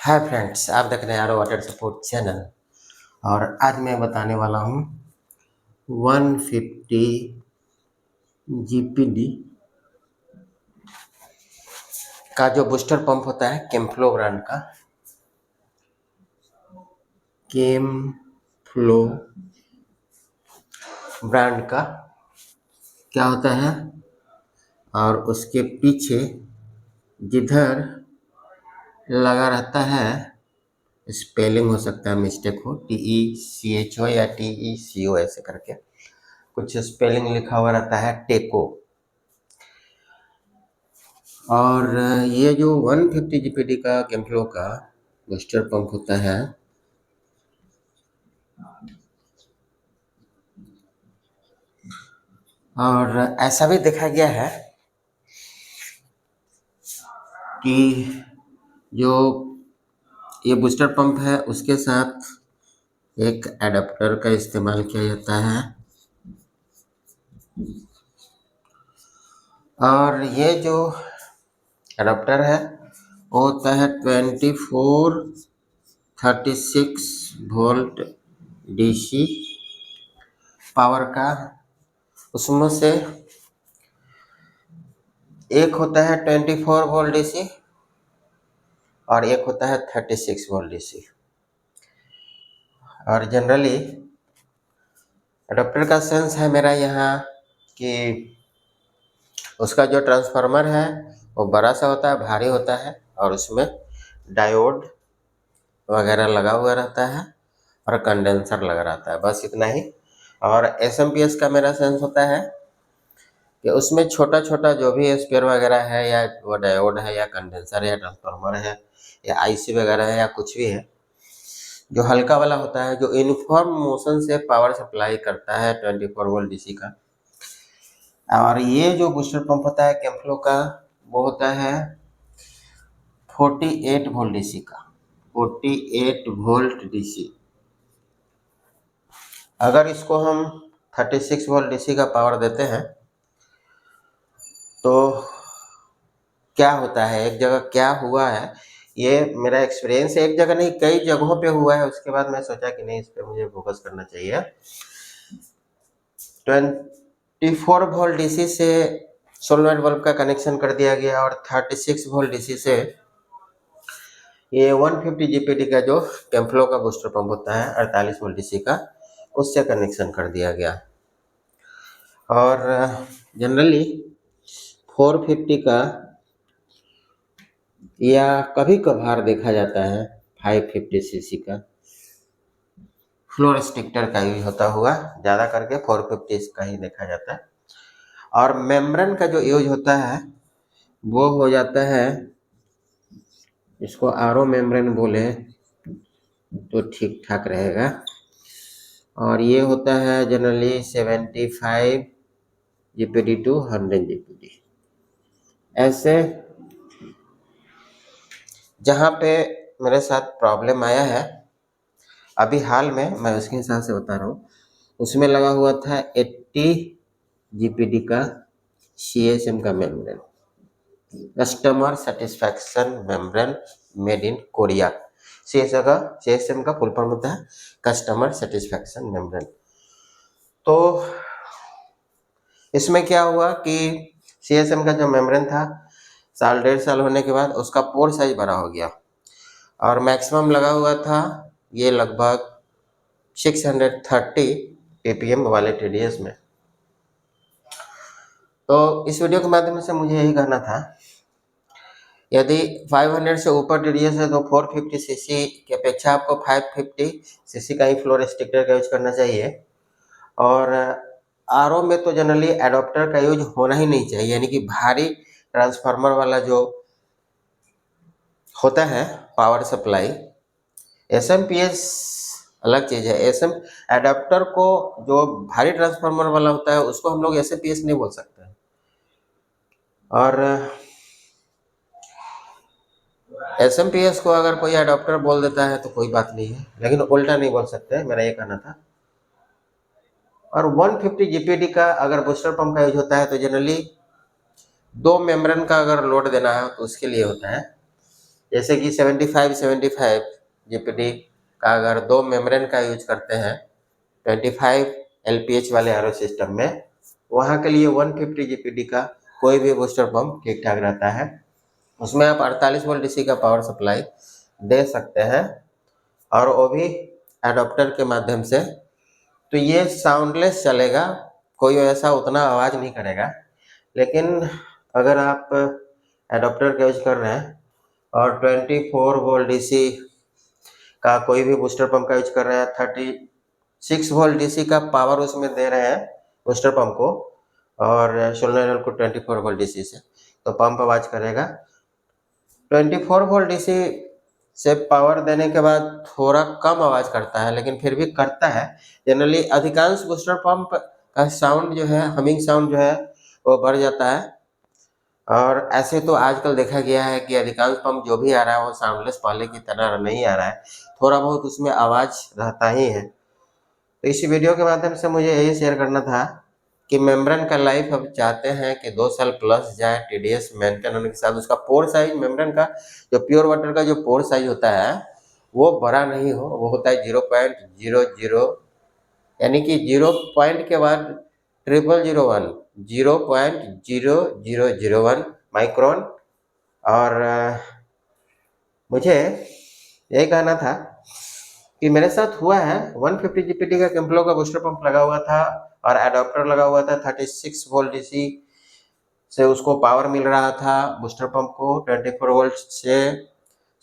Hi friends, आप देख रहे हैं आरो वाटर सपोर्ट चैनल। और आज मैं बताने वाला हूँ 150 जीपीडी का जो बूस्टर पंप होता है केमफ्लो ब्रांड का। केमफ्लो ब्रांड का क्या होता है और उसके पीछे जिधर लगा रहता है, स्पेलिंग हो सकता है मिस्टेक हो, TECHO या TECO ऐसे करके कुछ स्पेलिंग लिखा हुआ रहता है, टेको। और ये जो 150 जीपीडी का केमफ्लो का बूस्टर पंप होता है, और ऐसा भी देखा गया है कि जो ये बूस्टर पंप है उसके साथ एक एडाप्टर का इस्तेमाल किया जाता है। और ये जो एडाप्टर है वो होता है 2436 वोल्ट DC पावर का। उसमें से एक होता है 24 वोल्ट DC और एक होता है 36 वोल्ट DC। और जनरली एडाप्टर का सेंस है मेरा यहाँ कि उसका जो ट्रांसफार्मर है वो बड़ा सा होता है, भारी होता है, और उसमें डायोड वगैरह लगा हुआ रहता है और कंडेंसर लगा रहता है, बस इतना ही। और SMPS का मेरा सेंस होता है कि उसमें छोटा छोटा जो भी स्पेयर वगैरह है, या वो डायोड है या कंडेंसर है या ट्रांसफार्मर है या IC वगैरह है या कुछ भी है, जो हल्का वाला होता है, जो यूनिफॉर्म मोशन से पावर सप्लाई करता है 24 वोल्ट DC का। और ये जो बूस्टर पंप होता है केमफ्लो का वो होता है 48 वोल्ट DC का, 48 वोल्ट DC। अगर इसको हम 36 वोल्ट DC का पावर देते हैं तो क्या होता है, एक जगह क्या हुआ है, ये मेरा एक्सपीरियंस है, एक जगह नहीं कई जगहों पे हुआ है। उसके बाद मैं सोचा कि नहीं, इस पे मुझे फोकस करना चाहिए। 24 वोल्ट DC से सोलनॉइड बल्ब का कनेक्शन कर दिया गया और 36 वोल्ट DC से ये 150 जीपीडी का जो केमफ्लो का बूस्टर पंप होता है 48 वोल्ट DC का, उससे कनेक्शन कर दिया गया। और जनरली 450 का या कभी कभार देखा जाता है 550 सीसी का फ्लोर स्टिक्टर का यूज होता हुआ, ज़्यादा करके 450 का ही देखा जाता है। और मेम्ब्रेन का जो यूज होता है वो हो जाता है, इसको RO मेम्ब्रेन बोले तो ठीक ठाक रहेगा। और ये होता है जनरली 75 जीपीडी टू 100 जीपीडी। ऐसे जहाँ पे मेरे साथ प्रॉब्लम आया है अभी हाल में, मैं उसके हिसाब से बता रहा हूँ, उसमें लगा हुआ था 80 जीपीडी का CSM का membrane, customer satisfaction membrane made in Korea. CSM का फुल फॉर्म होता है कस्टमर सेटिस्फैक्शन मेम्ब्रेन। तो इसमें क्या हुआ कि CSM का जो मेम्ब्रेन था, साल 1.5 साल होने के बाद उसका पोर साइज बड़ा हो गया और मैक्सिमम लगा हुआ था ये लगभग 630 ppm वाले TDS में। तो इस वीडियो के माध्यम से मुझे यही कहना था, यदि 500 से ऊपर TDS है तो 450 सीसी की अपेक्षा आपको 550 सीसी का ही फ्लोर स्टिक्टर का यूज करना चाहिए। और RO में तो जनरली एडाप्टर का यूज होना ही नहीं चाहिए, यानी कि भारी ट्रांसफार्मर वाला जो होता है पावर सप्लाई। SMPS अलग चीज़ है। एडाप्टर को जो भारी ट्रांसफार्मर वाला होता है उसको हम लोग SMPS नहीं बोल सकते हैं। और SMPS को अगर कोई एडाप्टर बोल देता है तो कोई बात नहीं है, लेकिन उल्टा नहीं बोल सकते, मेरा ये कहना था। और 150 जीपीडी का अगर बूस्टर पंप का यूज होता है तो जनरली 2 मेम्ब्रेन का अगर लोड देना है तो उसके लिए होता है। जैसे कि 75 जीपीडी का अगर 2 मेम्ब्रेन का यूज करते हैं 25 एलपीएच वाले आरओ सिस्टम में, वहाँ के लिए 150 जीपीडी का कोई भी बूस्टर पंप ठीक ठाक रहता है। उसमें आप 48 वोल्ट डीसी का पावर सप्लाई दे सकते हैं और वो भी एडाप्टर के माध्यम से। तो ये साउंडलेस चलेगा, कोई ऐसा उतना आवाज़ नहीं करेगा। लेकिन अगर आप एडाप्टर का यूज कर रहे हैं और 24 वोल्ट डीसी का कोई भी बूस्टर पंप का यूज कर रहे हैं, 36 वोल्ट डीसी का पावर उसमें दे रहे हैं बूस्टर पंप को और सोलनॉइड को 24 वोल्ट डीसी से, तो पंप आवाज़ करेगा। 24 वोल्ट डीसी से पावर देने के बाद थोड़ा कम आवाज़ करता है, लेकिन फिर भी करता है। जनरली अधिकांश बूस्टर पंप का साउंड जो है, हमिंग साउंड जो है वो बढ़ जाता है। और ऐसे तो आजकल देखा गया है कि अधिकांश पंप जो भी आ रहा है वो साउंडलेस पहले की तरह नहीं आ रहा है, थोड़ा बहुत उसमें आवाज़ रहता ही है। तो इस वीडियो के माध्यम से मुझे यही शेयर करना था कि मेम्ब्रेन का लाइफ हम चाहते हैं कि 2 साल प्लस जाए टीडीएस मेंटेन होने के साथ। उसका पोर साइज, मेम्ब्रेन का जो प्योर वाटर का जो पोर साइज होता है वो बड़ा नहीं हो, वो होता है 0.00, यानी कि 0 पॉइंट के बाद 0001, 0.0001 माइक्रोन। और मुझे यही कहना था कि मेरे साथ हुआ है, 150 जीपीटी का कैंप्लो का बूस्टर पंप लगा हुआ था और एडाप्टर लगा हुआ था। 36 वोल्ट डीसी से उसको पावर मिल रहा था बूस्टर पंप को, 24 वोल्ट से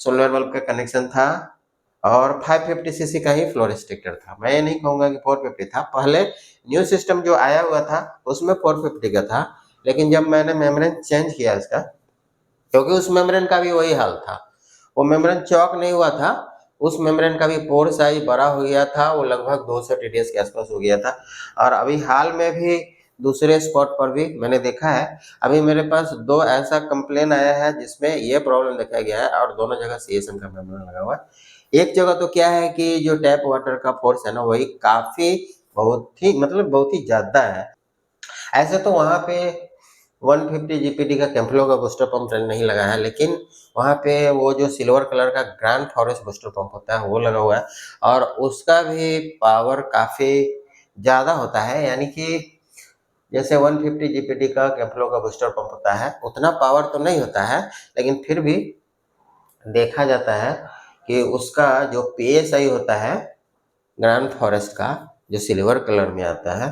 सोलर बल्ब का कनेक्शन था और 550 सीसी का ही फ्लो रिस्ट्रिक्टर था। मैं ये नहीं कहूँगा कि 450 था, पहले न्यू सिस्टम जो आया हुआ था उसमें 450 का था। लेकिन जब मैंने मेम्ब्रेन चेंज किया इसका, क्योंकि उस मेम्ब्रेन का भी वही हाल था, वो मेम्ब्रेन चौक नहीं हुआ था, उस मेम्ब्रेन का भी पोर साइज बड़ा हो गया था, वो लगभग 200 टीडीएस के आसपास हो गया था। और अभी हाल में भी दूसरे स्पॉट पर भी मैंने देखा है, अभी मेरे पास 2 ऐसा कंप्लेन आया है जिसमें ये प्रॉब्लम देखा गया है और दोनों जगह सीएसएम का मेम्ब्रेन लगा हुआ है। एक जगह तो क्या है कि जो टैप वाटर का फोर्स है ना, वही काफ़ी बहुत ही ज़्यादा है। ऐसे तो वहाँ पे 150 जीपीडी का कैंप्लो का बूस्टर पंप नहीं लगा है, लेकिन वहाँ पे वो जो सिल्वर कलर का ग्रैंड फॉरेस्ट बूस्टर पंप होता है वो लगा हुआ है और उसका भी पावर काफ़ी ज़्यादा होता है। यानी कि जैसे 150 जीपीडी का कैंप्लो का बूस्टर पंप होता है उतना पावर तो नहीं होता है, लेकिन फिर भी देखा जाता है कि उसका जो पीएसआई होता है ग्रैंड फॉरेस्ट का, जो सिल्वर कलर में आता है,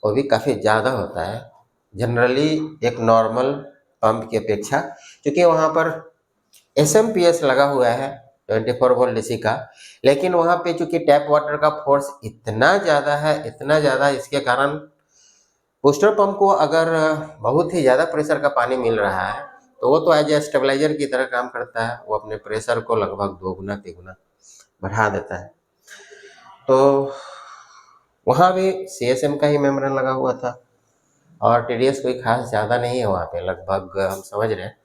वो भी काफ़ी ज़्यादा होता है जनरली एक नॉर्मल पंप की अपेक्षा। क्योंकि वहाँ पर एसएमपीएस लगा हुआ है 24 वोल्ट डीसी का, लेकिन वहाँ पे चूँकि टैप वाटर का फोर्स इतना ज़्यादा है, इतना ज़्यादा, इसके कारण बूस्टर पंप को अगर बहुत ही ज़्यादा प्रेशर का पानी मिल रहा है तो वो तो एज ए स्टेबलाइजर की तरह काम करता है, वो अपने प्रेशर को लगभग 2 गुना 3 गुना बढ़ा देता है। तो वहाँ भी सीएसएम का ही मेम्ब्रेन लगा हुआ था और टीडीएस कोई खास ज़्यादा नहीं है वहाँ पे, लगभग हम समझ रहे हैं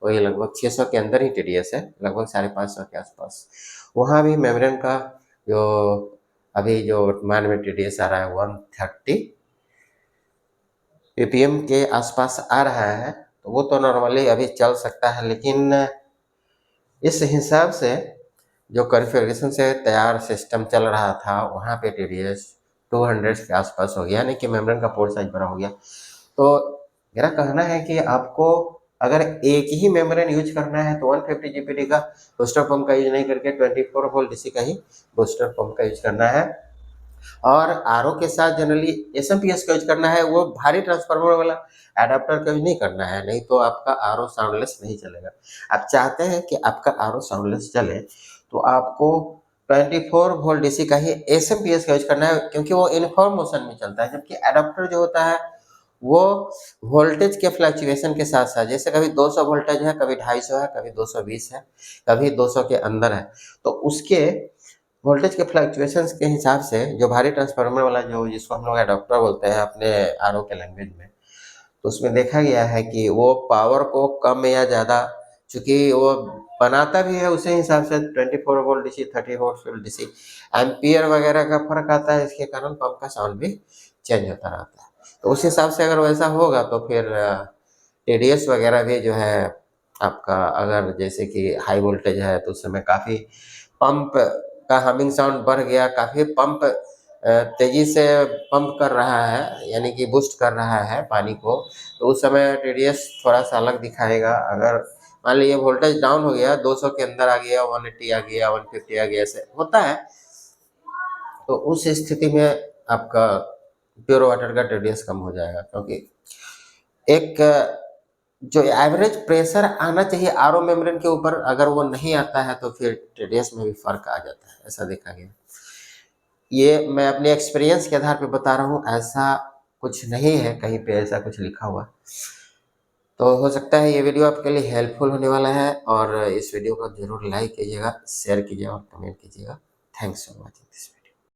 वही लगभग 600 के अंदर ही टीडीएस है, लगभग 550 के आसपास। वहाँ भी मेम्ब्रेन का जो अभी जो वर्तमान में टीडीएस आ रहा है 130 पीपीएम के आसपास आ रहा है, तो वो तो नॉर्मली अभी चल सकता है। लेकिन इस हिसाब से जो कॉन्फ़िगरेशन से तैयार सिस्टम चल रहा था वहाँ पे टीडीएस 200 के आसपास हो गया, यानी कि मेम्ब्रेन का पोर्ट साइज बड़ा हो गया। तो मेरा कहना है कि आपको अगर एक ही मेम्ब्रेन यूज करना है तो 150 जीपीडी का बूस्टर पंप का यूज नहीं करके 24 वोल्ट डीसी का ही बूस्टर पंप का यूज करना है। और आरओ के साथ जनरली एसएमपीएस का यूज करना है, वो भारी ट्रांसफार्मर वाला एडाप्टर का यूज नहीं करना है, नहीं तो आपका आरओ साउंडलेस नहीं चलेगा। आप चाहते हैं कि आपका आरओ साउंडलेस चले तो आपको 24 वोल्ट डीसी का ही एसएमपीएस का यूज करना है, क्योंकि वो यूनिफॉर्म मोशन में चलता है। जबकि एडाप्टर जो होता है वो वोल्टेज के फ्लक्चुएशन के साथ साथ, जैसे कभी 200 वोल्टेज है, कभी 250 है, कभी 220 है, कभी 200 के अंदर है, तो उसके वोल्टेज के फ्लक्चुएशंस के हिसाब से जो भारी ट्रांसफार्मर वाला जो जिसको हम लोग एडाप्टर बोलते हैं अपने आरओ के लैंग्वेज में, तो उसमें देखा गया है कि वो पावर को कम या ज़्यादा, चूँकि वो बनाता भी है उसी हिसाब से 24 volt DC, 30 volt DC, ampere वगैरह का फर्क आता है, इसके कारण पंप का साउंड भी चेंज होता रहता है। तो उस हिसाब से अगर वैसा होगा तो फिर टीडीएस वगैरह भी जो है आपका अगर जैसे कि हाई वोल्टेज है तो उस समय काफ़ी पंप का हमिंग साउंड बढ़ गया, काफ़ी पंप तेज़ी से पंप कर रहा है, यानी कि बूस्ट कर रहा है पानी को, तो उस समय टीडीएस थोड़ा-सा अलग दिखाएगा। अगर मान लीजिए वोल्टेज डाउन हो गया, 200 के अंदर आ गया, 180 आ गया, 150 आ गया, ऐसे होता है। तो उस स्थिति में आपका प्योर वाटर का टीडीएस कम हो जाएगा, क्योंकि एक जो एवरेज प्रेशर आना चाहिए आरओ मेम्ब्रेन के ऊपर, अगर वो नहीं आता है तो फिर टीडीएस में भी फ़र्क आ जाता है, ऐसा देखा गया। ये मैं अपने एक्सपीरियंस के आधार पे बता रहा हूँ, ऐसा कुछ नहीं है कहीं पे ऐसा कुछ लिखा हुआ। तो हो सकता है ये वीडियो आपके लिए हेल्पफुल होने वाला है, और इस वीडियो को ज़रूर लाइक कीजिएगा, शेयर कीजिएगा और कमेंट कीजिएगा। Thanks for watching this.